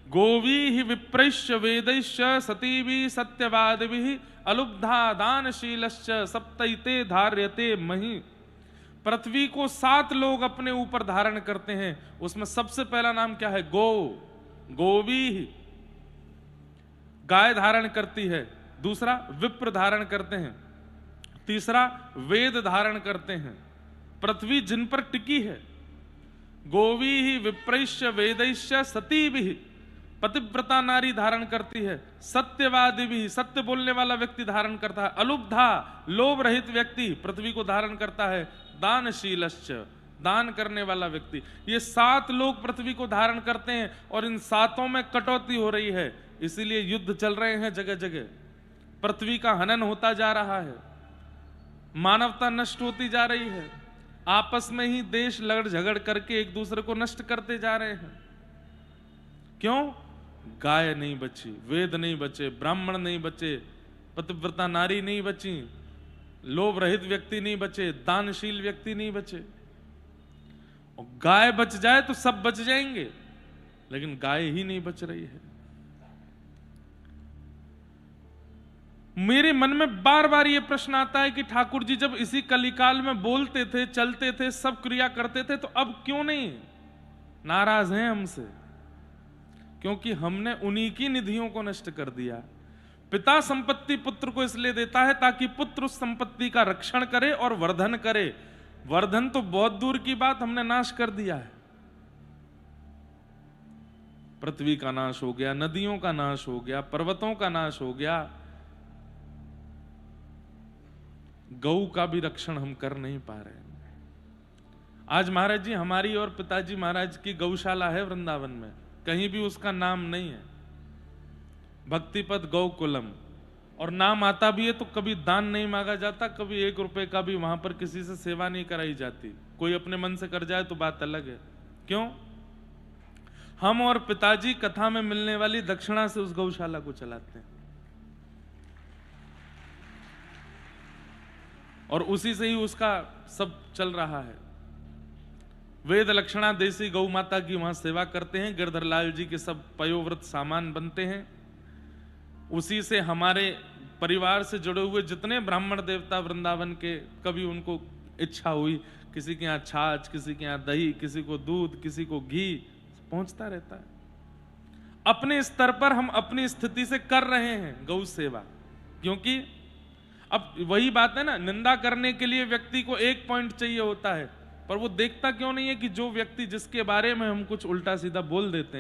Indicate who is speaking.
Speaker 1: गोवी विप्रैश्च वेदैश्च सतीभिः सत्यवादिभिः अलुब्धा दानशीलश्च सप्तैते धार्यते मही। पृथ्वी को 7 लोग अपने ऊपर धारण करते हैं। उसमें सबसे पहला नाम क्या है? गो। गोवी, गाय धारण करती है। दूसरा विप्र धारण करते हैं। तीसरा वेद धारण करते हैं। पृथ्वी जिन पर टिकी है, गोवी ही विप्रैश्च वेदैश्च सतीभिः, पतिव्रता नारी धारण करती है। सत्यवादी भी, सत्य बोलने वाला व्यक्ति धारण करता है। अलुब्धा, लोभ रहित व्यक्ति पृथ्वी को धारण करता है। दानशीलश्च, दान करने वाला व्यक्ति। ये 7 लोग पृथ्वी को धारण करते हैं और इन 7 में कटौती हो रही है। इसीलिए युद्ध चल रहे हैं जगह जगह। पृथ्वी का हनन होता जा रहा है, मानवता नष्ट होती जा रही है। आपस में ही देश लड़ झगड़ करके एक दूसरे को नष्ट करते जा रहे हैं। क्यों? गाय नहीं बची, वेद नहीं बचे, ब्राह्मण नहीं बचे, पतिव्रता नारी नहीं बची, लोभ रहित व्यक्ति नहीं बचे, दानशील व्यक्ति नहीं बचे। और गाय बच जाए तो सब बच जाएंगे, लेकिन गाय ही नहीं बच रही है। मेरे मन में बार बार यह प्रश्न आता है कि ठाकुर जी जब इसी कलिकाल में बोलते थे, चलते थे, सब क्रिया करते थे, तो अब क्यों नहीं नाराज हैं हमसे? क्योंकि हमने उन्हीं की निधियों को नष्ट कर दिया। पिता संपत्ति पुत्र को इसलिए देता है ताकि पुत्र उस संपत्ति का रक्षण करे और वर्धन करे। वर्धन तो बहुत दूर की बात, हमने नाश कर दिया है। पृथ्वी का नाश हो गया, नदियों का नाश हो गया, पर्वतों का नाश हो गया। गौ का भी रक्षण हम कर नहीं पा रहे। आज महाराज जी, हमारी और पिताजी महाराज की गौशाला है वृंदावन में, कहीं भी उसका नाम नहीं है। भक्तिपद गौकुलम, और नाम आता भी है तो कभी दान नहीं मांगा जाता, कभी 1 रुपए का भी वहां पर किसी से सेवा नहीं कराई जाती। कोई अपने मन से कर जाए तो बात अलग है। क्यों? हम और पिताजी कथा में मिलने वाली दक्षिणा से उस गौशाला को चलाते हैं और उसी से ही उसका सब चल रहा है। वेद लक्षणा देसी गौ माता की वहां सेवा करते हैं। गिरधर लाल जी के सब पयोव्रत सामान बनते हैं। उसी से हमारे परिवार से जुड़े हुए जितने ब्राह्मण देवता वृंदावन के, कभी उनको इच्छा हुई, किसी के यहाँ छाछ, किसी के यहाँ दही, किसी को दूध, किसी को घी, पहुंचता रहता है। अपने स्तर पर हम अपनी स्थिति से कर रहे हैं गौ सेवा। क्योंकि अब वही बात है ना, निंदा करने के लिए व्यक्ति को 1 पॉइंट चाहिए होता है, पर वो देखता क्यों नहीं है कि जो व्यक्ति जिसके बारे में हम कुछ उल्टा सीधा बोल देते हैं,